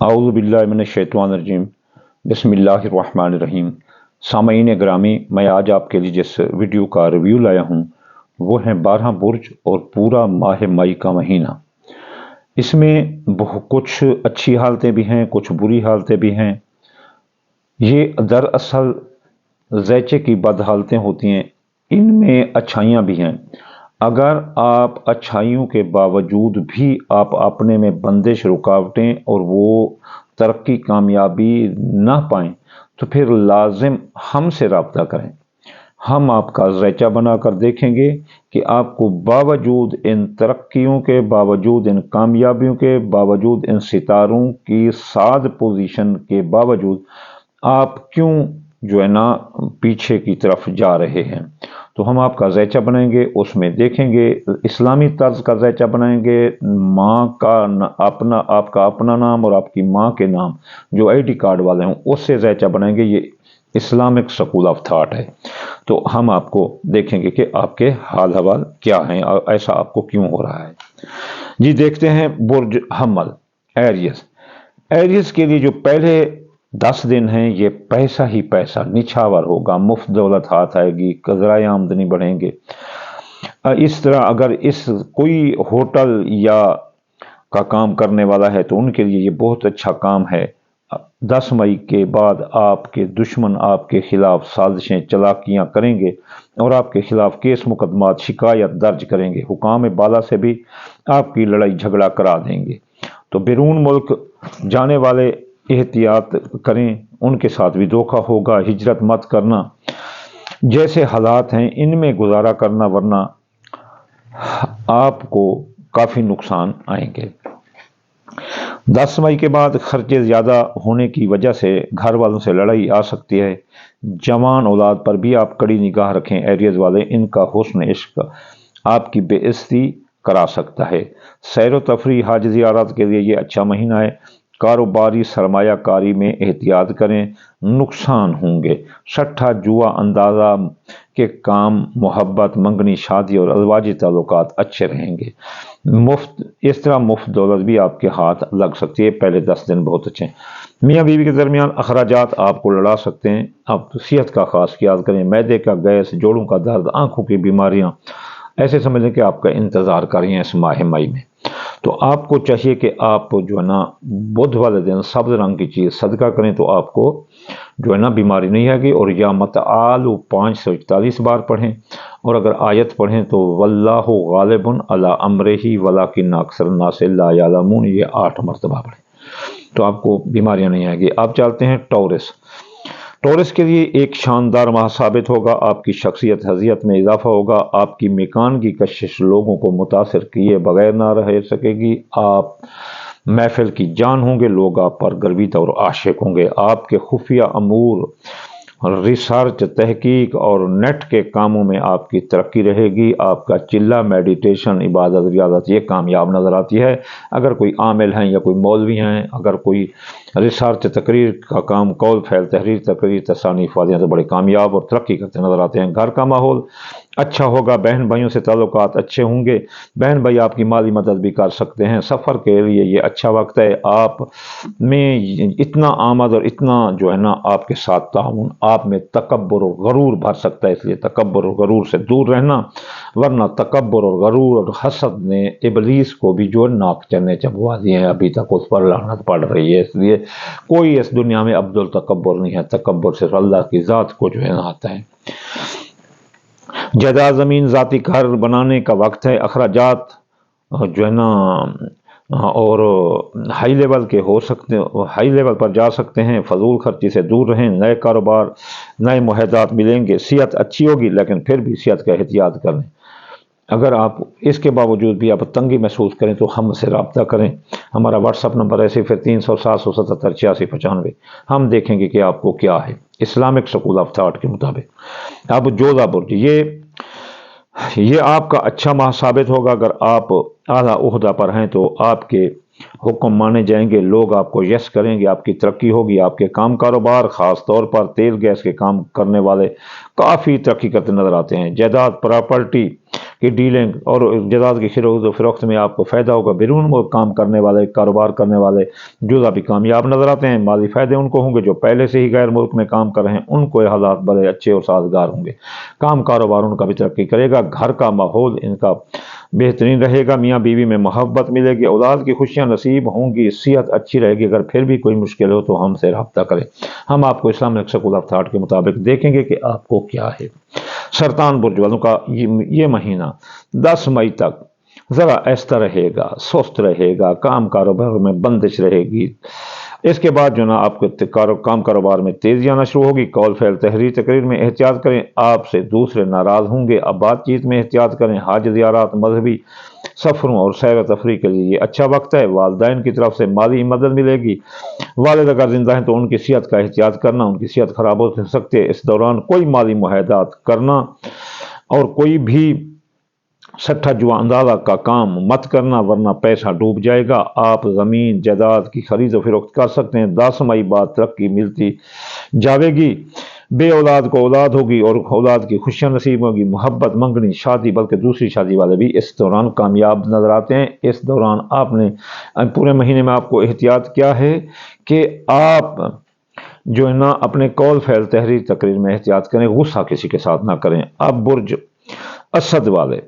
आऊज़ु बिल्लाहि मिनश्शैतानिर्रजीम बिस्मिल्लाहिर्रहमानिर्रहीम। सामईन ग्रामी, मैं आज आपके लिए जिस वीडियो का रिव्यू लाया हूँ वो है 12 बुर्ज और पूरा माह मई का महीना। इसमें बहुत कुछ अच्छी हालतें भी हैं, कुछ बुरी हालतें भी हैं। ये दरअसल ज़ैचे की बद हालतें होती हैं, इनमें अच्छाइयाँ भी हैं। अगर आप अच्छाइयों के बावजूद भी आप अपने में बंदिश, रुकावटें और वो तरक्की, कामयाबी ना पाएं तो फिर लाजिम हमसे रब्ता करें। हम आपका ज़ैचा बनाकर देखेंगे कि आपको बावजूद इन तरक्कियों के, बावजूद इन कामयाबियों के, बावजूद इन सितारों की साद पोजीशन के बावजूद आप क्यों जो है ना पीछे की तरफ जा रहे हैं। तो हम आपका ज़ैचा बनाएंगे, उसमें देखेंगे इस्लामी तर्ज का ज़ैचा बनाएंगे। माँ का अपना, आपका अपना नाम और आपकी माँ के नाम जो आईडी कार्ड वाले हों उससे ज़ैचा बनाएंगे। ये इस्लामिक स्कूल ऑफ थॉट है। तो हम आपको देखेंगे कि आपके हाल हवाल क्या हैं और ऐसा आपको क्यों हो रहा है। जी देखते हैं बुर्ज हम्मल, एरियस। एरियस के लिए जो पहले 10 दिन हैं ये पैसा ही पैसा निछावर होगा, मुफ्त दौलत हाथ आएगी, ज़राए आमदनी बढ़ेंगे। इस तरह अगर इस कोई होटल या का काम करने वाला है तो उनके लिए ये बहुत अच्छा काम है। 10 मई के बाद आपके दुश्मन आपके खिलाफ साजिशें, चलाकियां करेंगे और आपके खिलाफ केस मुकदमात, शिकायत दर्ज करेंगे। हुकाम बाला से भी आपकी लड़ाई झगड़ा करा देंगे। तो बैरून मुल्क जाने वाले एहतियात करें, उनके साथ भी धोखा होगा। हिजरत मत करना, जैसे हालात हैं इनमें गुजारा करना, वरना आपको काफ़ी नुकसान आएंगे। 10 मई के बाद खर्चे ज़्यादा होने की वजह से घर वालों से लड़ाई आ सकती है। जवान औलाद पर भी आप कड़ी निगाह रखें। एरियज वाले, इनका हुस्न इश्क आपकी बेइज्जती करा सकता है। सैर व तफरी, हज ज़ियारत के लिए ये अच्छा महीना है। कारोबारी सरमायाकारी में एहतियात करें, नुकसान होंगे। सट्ठा, जुआ, अंदाज़ा के काम, मोहब्बत, मंगनी, शादी और अज़वाजी ताल्लुकात अच्छे रहेंगे। इस तरह मुफ्त दौलत भी आपके हाथ लग सकती है। पहले 10 दिन बहुत अच्छे हैं। मियाँ बीवी के दरमियान अखराजात आपको लड़ा सकते हैं। आप सेहत का खास ख्याल करें। मैदे का गैस, जोड़ों का दर्द, आंखों की बीमारियां, ऐसे समझें कि आपका इंतज़ार कर रही हैं इस माह मई में। तो आपको चाहिए कि आप जो है ना बुध वाले दिन सब्ज रंग की चीज़ सदका करें तो आपको जो है ना बीमारी नहीं आएगी। और या मतआलु 541 बार पढ़ें, और अगर आयत पढ़ें तो वल्लाहु गालिबुन अला अम्रिही वलाकिन्न अक्सरन्नास ला यअलमून, ये 8 मरतबा पढ़ें तो आपको बीमारियां नहीं आएगी। आप चलते हैं टॉरस। टॉरस के लिए एक शानदार माह साबित होगा। आपकी शख्सियत, हज़ियत में इजाफा होगा। आपकी मिकान की कशिश लोगों को मुतासिर किए बगैर ना रह सकेगी। आप महफिल की जान होंगे, लोग आप पर गर्विता और आशिक होंगे। आपके खुफिया अमूर, रिसर्च, तहकीक और नेट के कामों में आपकी तरक्की रहेगी। आपका चिल्ला, मेडिटेशन, इबादत, रियादत ये कामयाब नज़र आती है। अगर कोई आमिल हैं या कोई मौलवी हैं, अगर कोई रिसर्च, तकरीर का काम, कौल, फैल, तहरीर, तकरीर, तसानीफ वाले हैं तो बड़े कामयाब और तरक्की करते नज़र आते हैं। घर का माहौल अच्छा होगा। बहन भाइयों से ताल्लुकात अच्छे होंगे। बहन भाई आपकी माली मदद भी कर सकते हैं। सफ़र के लिए ये अच्छा वक्त है। आप में इतना आमद और इतना जो है ना आपके साथ ताउन, आप में तकब्बुर और गरूर भर सकता है। इसलिए तकब्बुर और गरूर से दूर रहना, वरना तकब्बुर और गरूर और हसद ने इबलीस को भी जो नाक चने चबवा दिए हैं, अभी तक उस पर लानत पड़ रही है। इसलिए कोई इस दुनिया में अब्दुल तकब्बुर नहीं है। तकब्बुर सिर्फ अल्लाह की ज़ात को जो है ना आता है। जायदाद, ज़मीन, ज़ाती घर बनाने का वक्त है। अखराजात जो है ना और हाई लेवल के हो सकते, हाई लेवल पर जा सकते हैं। फजूल खर्ची से दूर रहें। नए कारोबार, नए मुहैदात मिलेंगे। सेहत अच्छी होगी, लेकिन फिर भी सेहत का एहतियात करें। अगर आप इसके बावजूद भी आप तंगी महसूस करें तो हमसे रब्ता करें। हमारा व्हाट्सअप नंबर है 0300 777 8695। हम देखेंगे कि आपको क्या है इस्लामिक स्कूल ऑफ थॉट के मुताबिक। अब जोधा बुर्ज, ये आपका अच्छा माह साबित होगा। अगर आप आला ओहदा पर हैं तो आपके हुक्म माने जाएंगे, लोग आपको यस करेंगे, आपकी तरक्की होगी। आपके काम कारोबार, ख़ास तौर पर तेल गैस के काम करने वाले काफ़ी तरक्की करते नज़र आते हैं। जायदाद, प्रॉपर्टी की डीलिंग और जायदाद की खरीद व फरोख्त में आपको फ़ायदा होगा। बैरून मुल्क काम करने वाले, कारोबार करने वाले जुज़ा भी कामयाब नज़र आते हैं। माली फ़ायदे उनको होंगे जो पहले से ही गैर मुल्क में काम कर रहे हैं, उनको ये हालात बड़े अच्छे और साजगार होंगे। काम कारोबार उनका भी तरक्की करेगा। घर का माहौल इनका बेहतरीन रहेगा। मियाँ बीवी में मोहब्बत मिलेगी। औलाद की खुशियाँ नसीब होंगी। सेहत अच्छी रहेगी। अगर फिर भी कोई मुश्किल हो तो हमसे रब्ता करें, हम आपको इस्लामिक स्कूल ऑफ थॉट के मुताबिक देखेंगे कि आपको क्या है। सरतान बुर्ज वालों का ये महीना 10 मई तक ज़रा ऐसा रहेगा, सुस्त रहेगा, काम कारोबार में बंदिश रहेगी। इसके बाद जो ना आपको काम कारोबार में तेजी आना शुरू होगी। कॉल फैल तहरीर तकरीर में एहतियात करें, आपसे दूसरे नाराज़ होंगे। अब बातचीत में एहतियात करें। हज ज़ियारत, मजहबी सफ़रों और सैर तफरी के लिए ये अच्छा वक्त है। वालिदैन की तरफ से माली मदद मिलेगी। वालिद अगर जिंदा हैं तो उनकी सेहत का एहतियात करना, उनकी सेहत खराब हो सकती है। इस दौरान कोई माली मुआहदात करना और कोई भी सट्ठा जुआ अंदाजा का काम मत करना, वरना पैसा डूब जाएगा। आप ज़मीन जायदाद की खरीद व फरोख्त कर सकते हैं। 10 मई बाद तरक्की मिलती जाएगी। बे औलाद को औलाद होगी और औलाद की खुशियाँ नसीब होगी। मोहब्बत, मंगनी, शादी बल्कि दूसरी शादी वाले भी इस दौरान कामयाब नज़र आते हैं। इस दौरान आपने पूरे महीने में आपको एहतियात क्या है कि आप जो है ना अपने कॉल फैल तहरीर तकरीर में एहतियात करें, गुस्सा किसी के साथ ना करें। अब बुर्ज असद वाले,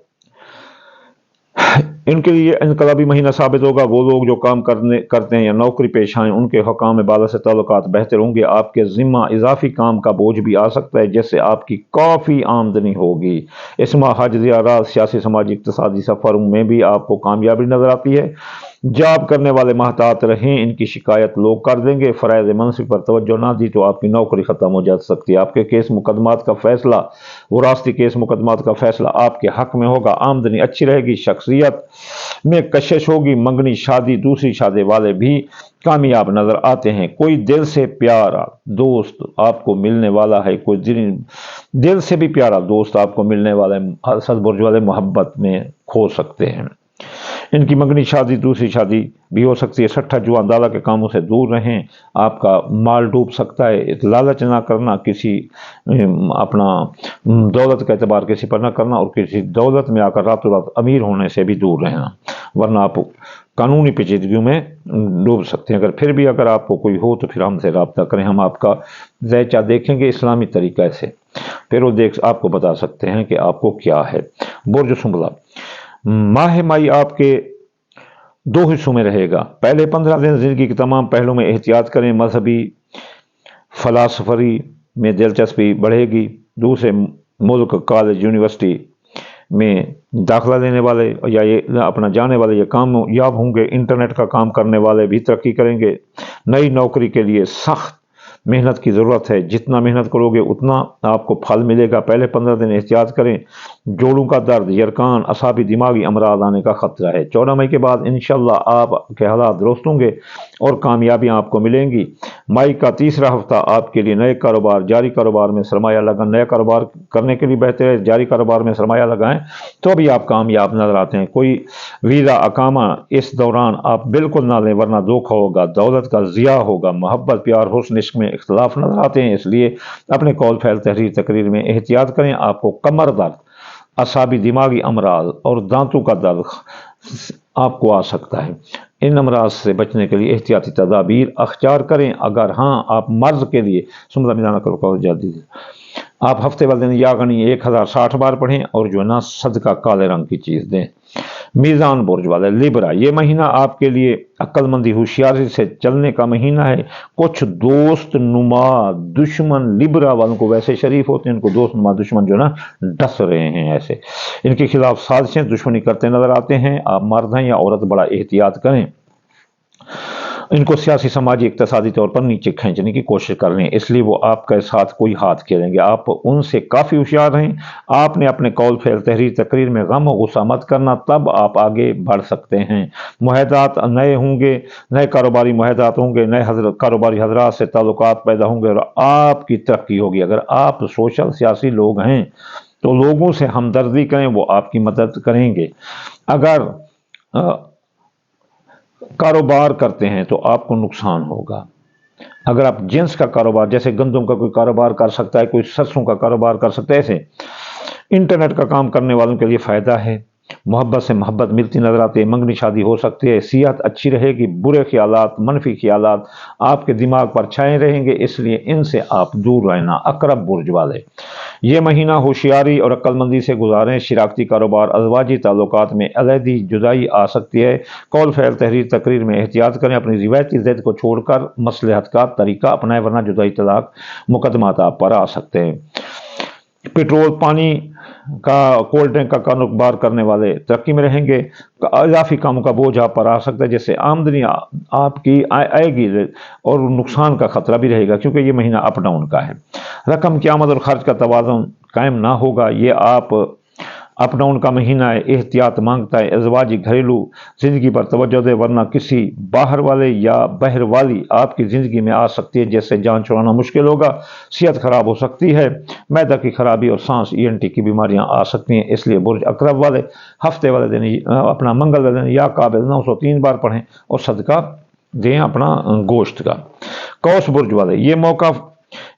इनके लिए इनकलाबी महीना साबित होगा। वो लोग जो काम करते हैं या नौकरी पेश आए, उनके हुकाम बाला से ताल्लुकात बेहतर होंगे। आपके ज़िम्मा इजाफी काम का बोझ भी आ सकता है, जिससे आपकी काफ़ी आमदनी होगी। इस माह हज ज़ियारत, सियासी समाजी इक़्तिसादी सफ़रों में भी आपको कामयाबी नज़र आती है। जॉब करने वाले महतात रहें, इनकी शिकायत लोग कर देंगे। फ़राइज़ मनसिब पर तवज्जो ना दी तो आपकी नौकरी ख़त्म हो जा सकती है। आपके केस मुकदमात का फ़ैसला, वरासती केस मुकदमात का फ़ैसला आपके हक़ में होगा। आमदनी अच्छी रहेगी। शख्सियत में कशिश होगी। मंगनी, शादी, दूसरी शादी वाले भी कामयाब नज़र आते हैं। कोई दिल से प्यारा दोस्त आपको मिलने वाला है। कोई दिल से भी प्यारा दोस्त आपको मिलने वाला है। असद बुर्ज वाले मोहब्बत में खो सकते हैं। इनकी मंगनी, शादी, दूसरी शादी भी हो सकती है। सट्ठा जुआ अंदाजा के कामों से दूर रहें, आपका माल डूब सकता है। लालच ना करना, किसी अपना दौलत का एतबार किसी पर ना करना और किसी दौलत में आकर रातों रात अमीर होने से भी दूर रहना, वरना आप कानूनी पेचीदगियों में डूब सकते हैं। अगर फिर भी अगर आपको कोई हो तो फिर हमसे रब्ता करें, हम आपका ज़ैचा देखेंगे इस्लामी तरीक़े से, फिर वो आपको बता सकते हैं कि आपको क्या है। बुर्ज सुंबला, माह मई आपके 2 हिस्सों में रहेगा। पहले 15 दिन ज़िंदगी के तमाम पहलुओं में एहतियात करें। मजहबी फ़लसफ़ी में दिलचस्पी बढ़ेगी। दूसरे मुल्क, कॉलेज, यूनिवर्सिटी में दाखिला लेने वाले या ये अपना जाने वाले ये कामयाब होंगे। इंटरनेट का काम करने वाले भी तरक्की करेंगे। नई नौकरी के लिए सख्त मेहनत की ज़रूरत है। जितना मेहनत करोगे उतना आपको फल मिलेगा। पहले 15 दिन एहतियात करें। जोड़ों का दर्द, यरकान, असाबी, दिमागी अमराज आने का ख़तरा है। 14 मई के बाद इंशाअल्लाह आपके हालात दुरुस्त होंगे और कामयाबियाँ आपको मिलेंगी। मई का तीसरा हफ्ता आपके लिए नए कारोबार, जारी कारोबार में सरमाया लगान, नया कारोबार करने के लिए बेहतर है। जारी कारोबार में सरमाया लगाएं तो भी आप कामयाब नज़र आते हैं। कोई वीज़ा अकामा इस दौरान आप बिल्कुल ना लें, वरना धोखा होगा, दौलत का ज़िया होगा। मोहब्बत, प्यार, हुस्न, इश्क में इख्तलाफ नज़र आते हैं, इसलिए अपने कॉल फैल तहरीर तकरीर में एहतियात करें। आपको कमर दर्द, असाबी, दिमागी अमराज और दांतों का दर्द आपको आ सकता है। इन अमराज से बचने के लिए एहतियाती तदाबीर अख्तियार करें। अगर हाँ आप मर्ज के लिए सुमदा मिलाना करो जा दीजिए। आप हफ्ते वाले दिन या गनी 1060 बार पढ़ें और जो है ना सदका काले रंग की चीज़ दें। मीज़ान बुर्ज वाले, लिब्रा, ये महीना आपके लिए अक्लमंदी, होशियारी से चलने का महीना है। कुछ दोस्त नुमा दुश्मन लिब्रा वालों को, वैसे शरीफ होते हैं, इनको दोस्त नुमा दुश्मन जो ना डस रहे हैं, ऐसे इनके खिलाफ साजिशें, दुश्मनी करते नजर आते हैं। आप मर्द हैं या औरत, बड़ा एहतियात करें। इनको सियासी, समाजी, इक़्तिसादी तौर पर नीचे खींचने की कोशिश कर रहे हैं, इसलिए वो आपके साथ कोई हाथ खेलेंगे। आप उनसे काफ़ी होशियार हैं। आपने अपने कौल फेल तहरीर तकरीर में गम और गुस्सा मत करना, तब आप आगे बढ़ सकते हैं। मुआहदात नए होंगे, नए कारोबारी मुआहदात होंगे, नए कारोबारी हजरात से ताल्लुकात पैदा होंगे और आपकी तरक्की होगी। अगर आप सोशल सियासी लोग हैं तो लोगों से हमदर्दी करें, वो आपकी मदद करेंगे। अगर कारोबार करते हैं तो आपको नुकसान होगा। अगर आप जिन्स का कारोबार, जैसे गंदम का कोई कारोबार कर सकता है, कोई सरसों का कारोबार कर सकता है, ऐसे इंटरनेट का काम करने वालों के लिए फ़ायदा है, मोहब्बत से मोहब्बत मिलती नजर आती है, मंगनी शादी हो सकती है, सेहत अच्छी रहेगी, बुरे ख्यालात मनफी ख्यालात आपके दिमाग पर छाए रहेंगे, इसलिए इनसे आप दूर रहना। अकरब बुर्ज वाले ये महीना होशियारी और अक्लमंदी से गुजारें। शिराकती कारोबार, अज़वाजी ताल्लुकात में अलहदी जुदाई आ सकती है। कौल फैल तहरीर तकरीर में एहतियात करें, अपनी रिवायती ज़िद को छोड़कर मसलहत का तरीका अपनाएं, वरना जुदाई तलाक मुकदमात आप पर आ सकते हैं। पेट्रोल पानी का कोल्ड ड्रिंक का कारोबार करने वाले तरक्की में रहेंगे। इजाफी कामों का बोझ आप पर आ सकता है, जिससे आमदनी आपकी आएगी और नुकसान का खतरा भी रहेगा, क्योंकि ये महीना अप डाउन का है। रकम की आमद और खर्च का तवाज़ुन कायम ना होगा। ये आप अप डाउन का महीना है, एहतियात मांगता है। अज़वाजी घरेलू ज़िंदगी पर तवज्जो दे, वरना किसी बाहर वाले या बहर वाली आपकी ज़िंदगी में आ सकती है, जिससे जान छुड़ाना मुश्किल होगा। सेहत खराब हो सकती है, मैदा की खराबी और सांस ENT की बीमारियां आ सकती हैं। इसलिए बुर्ज अकरब वाले हफ्ते वाले दिन अपना मंगल वाले दिन या काबिल 903 बार पढ़ें और सदका दें अपना गोश्त का। कौस बुर्ज वाले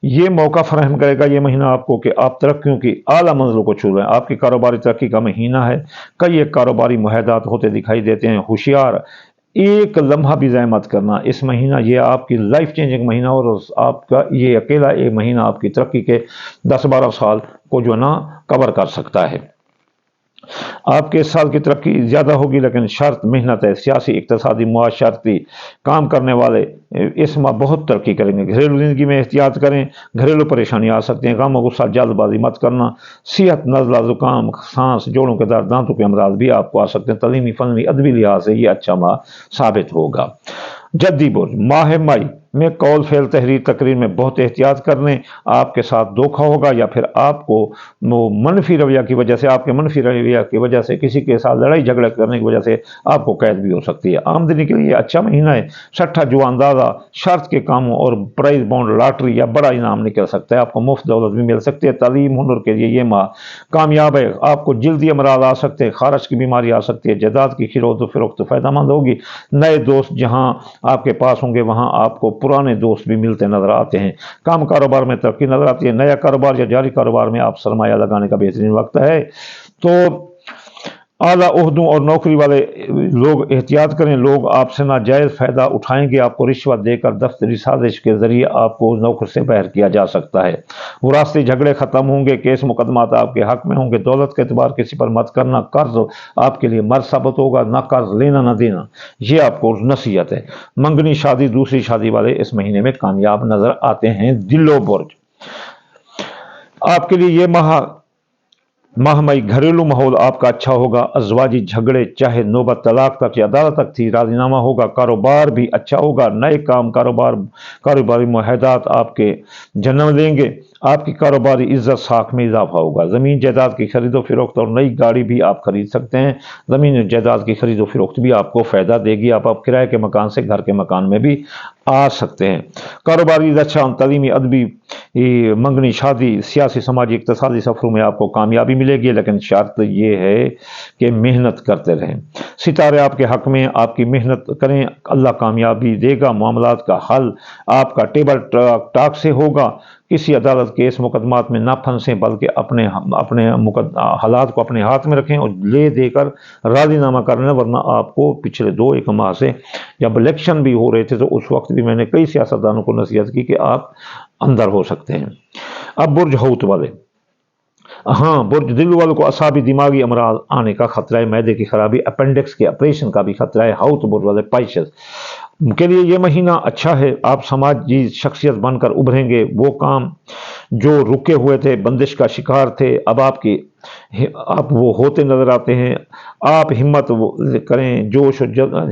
ये मौका फराहम करेगा ये महीना आपको कि आप तरक्कियों की आला मंजिलों को छू रहे हैं। आपकी कारोबारी तरक्की का महीना है। कई एक कारोबारी मुआहदात होते दिखाई देते हैं। होशियार, एक लम्हा भी ज़ाया मत करना। इस महीना ये आपकी लाइफ चेंजिंग महीना, और आपका ये अकेला एक महीना आपकी तरक्की के 10-12 साल को जो ना कवर कर सकता है। आपके इस साल की तरक्की ज़्यादा होगी, लेकिन शर्त मेहनत है। सियासी, इक्तसादी, मुआशरती काम करने वाले इस माह बहुत तरक्की करेंगे। घरेलू ज़िंदगी में एहतियात करें, घरेलू परेशानी आ सकती हैं। गम और गुस्सा, जल्दबाजी मत करना। सेहत, नज़ला, ज़ुकाम, सांस, जोड़ों के दर्द, दांतों के अमराज भी आपको आ सकते हैं। तलीमी, फनी, अदबी लिहाज से ये अच्छा माह साबित होगा। जद्दी बुर्ज माह मई में कौल फेल तहरीर तकरीर में बहुत एहतियात करने। आपके साथ धोखा होगा, या फिर आपको मनफी रवैया की वजह से, आपके मनफी रवैया की वजह से किसी के साथ लड़ाई झगड़ा करने की वजह से आपको कैद भी हो सकती है। आमदनी के लिए अच्छा महीना है। सट्ठा, जुआ, अंदाजा, शर्त के कामों और प्राइज बॉन्ड, लॉटरी या बड़ा इनाम निकल सकता है। आपको मुफ्त दौलत भी मिल सकती है। तालीम, हुनर के लिए ये माह कामयाब है। आपको जल्दी अमराज आ सकते हैं, खारश की बीमारी आ सकती है। जायदाद की खरीद फरोख्त फायदेमंद होगी। नए दोस्त जहां आपके पास होंगे, वहां आपको पुराने दोस्त भी मिलते नजर आते हैं। काम कारोबार में तरक्की नजर आती है। नया कारोबार या जारी कारोबार में आप सरमाया लगाने का बेहतरीन वक्त है। तो आला ओहदों और नौकरी वाले लोग एहतियात करें। लोग आपसे नाजायज़ फ़ायदा उठाएंगे। आपको रिश्वत देकर दफ्तरी साजिश के ज़रिए आपको नौकर से बाहर किया जा सकता है। विरासती झगड़े ख़त्म होंगे। केस मुकदमात आपके हक में होंगे। दौलत के एतबार किसी पर मत करना। कर्ज आपके लिए मर्द साबित होगा। ना कर्ज लेना ना देना, ये आपको नसीहत है। मंगनी शादी, दूसरी शादी वाले इस महीने में कामयाब नजर आते हैं। दिलो बुर्ज आपके लिए ये माह मई घरेलू माहौल आपका अच्छा होगा। अज़वाजी झगड़े, चाहे नौबत तलाक तक या अदालत तक थी, राजीनामा होगा। कारोबार भी अच्छा होगा। नए काम कारोबारी मुआहदात आपके जन्म लेंगे। आपकी कारोबारी इज्जत साख में इजाफा होगा। ज़मीन जायदाद की खरीदो फरोख्त और नई गाड़ी भी आप खरीद सकते हैं। ज़मीन जायदाद की खरीदो फरोख्त भी आपको फ़ायदा देगी। आप किराए के मकान से घर के मकान में भी आ सकते हैं। कारोबारी अच्छा, तलीमी, अदबी, मंगनी शादी, सियासी, समाजी, इक्तसादी सफ़रों में आपको कामयाबी मिलेगी, लेकिन शर्त ये है कि मेहनत करते रहें। सितारे आपके हक में, आपकी मेहनत करें, अल्लाह कामयाबी देगा। मामलात का हल आपका टेबल टॉक से होगा। किसी अदालत केस मुकदमात में ना फंसें, बल्कि अपने हालात को अपने हाथ में रखें और ले देकर राजीनामा कर लें, वरना आपको पिछले 2-1 माह से जब इलेक्शन भी हो रहे थे तो उस वक्त भी मैंने कई सियासतदानों को नसीहत की कि आप अंदर हो सकते हैं। अब बुर्ज हौत वाले, हाँ, बुर्ज दिल वालों को असाबी दिमागी अमराज आने का खतरा है। मैदे की खराबी, अपेंडिक्स के ऑपरेशन का भी खतरा है। हौत बुर्ज वाले पाइशस के लिए ये महीना अच्छा है। आप समाजी शख्सियत बनकर उभरेंगे। वो काम जो रुके हुए थे, बंदिश का शिकार थे, अब आप वो होते नजर आते हैं। आप हिम्मत करें,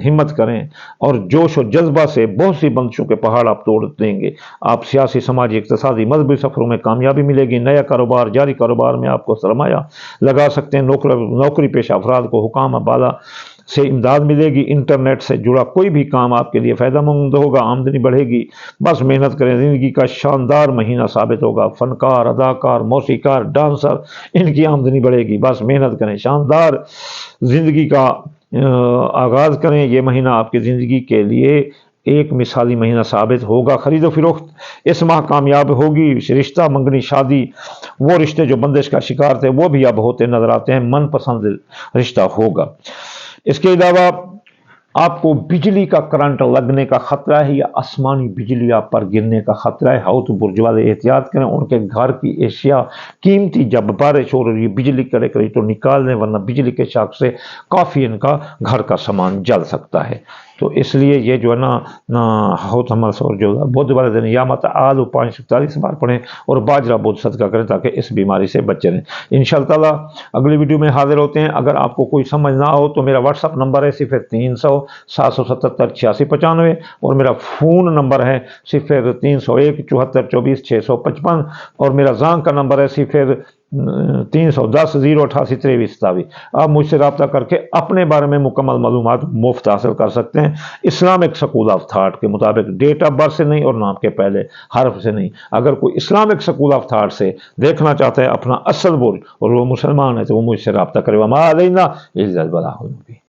हिम्मत करें और जोश और जज्बा से बहुत सी बंदिशों के पहाड़ आप तोड़ देंगे। आप सियासी, समाजी, इक्तसादी, मजहबी सफरों में कामयाबी मिलेगी। नया कारोबार, जारी कारोबार में आपको सरमाया लगा सकते हैं। नौकरी पेशा अफराद को हुकाम बाला से इमदाद मिलेगी। इंटरनेट से जुड़ा कोई भी काम आपके लिए फ़ायदेमंद होगा। आमदनी बढ़ेगी। बस मेहनत करें। ज़िंदगी का शानदार महीना साबित होगा। फ़नकार, अदाकार, मौसीकार, डांसर, इनकी आमदनी बढ़ेगी। बस मेहनत करें। शानदार ज़िंदगी का आगाज़ करें। ये महीना आपकी ज़िंदगी के लिए ایک مثالی مہینہ ثابت ہوگا۔ خرید و فروخت اس ماہ کامیاب ہوگی۔ رشتہ منگنی شادی، وہ رشتے جو بندش کا شکار تھے وہ بھی اب ہوتے نظر آتے ہیں، من پسند رشتہ ہوگا۔ اس کے علاوہ آپ کو بجلی کا کرنٹ لگنے کا خطرہ ہے یا آسمانی بجلی آپ پر گرنے کا خطرہ ہے، ہو تو برج والے احتیاط کریں، ان کے گھر کی اشیاء قیمتی جب بارش ہو رہی ہے بجلی کرے تو نکال دیں، ورنہ بجلی کے شاک سے کافی ان کا گھر کا سامان جل سکتا ہے۔ تو اس لیے یہ جو ہے نا ہوت حمل سور جو بدھ والے دن یا مت آلو 540 بار پڑھیں اور باجرہ بدھ صدقہ کریں تاکہ اس بیماری سے بچے رہیں۔ انشاءاللہ تعالیٰ اگلی ویڈیو میں حاضر ہوتے ہیں۔ اگر آپ کو کوئی سمجھ نہ ہو تو میرا واٹس ایپ نمبر ہے 0300 777 8695 اور میرا فون نمبر ہے 0301 74 24 655 اور میرا زانگ کا نمبر ہے 0310 088 23 27۔ آپ مجھ سے رابطہ کر کے اپنے بارے میں مکمل معلومات مفت حاصل کر سکتے ہیں، اسلامک سکول آف تھاٹ کے مطابق، ڈیٹ آف برتھ سے نہیں اور نام کے پہلے حرف سے نہیں۔ اگر کوئی اسلامک سکول آف تھاٹ سے دیکھنا چاہتا ہے اپنا اصل برج اور وہ مسلمان ہے تو وہ مجھ سے رابطہ کرے۔ وما علینا الا البلاغ المبین۔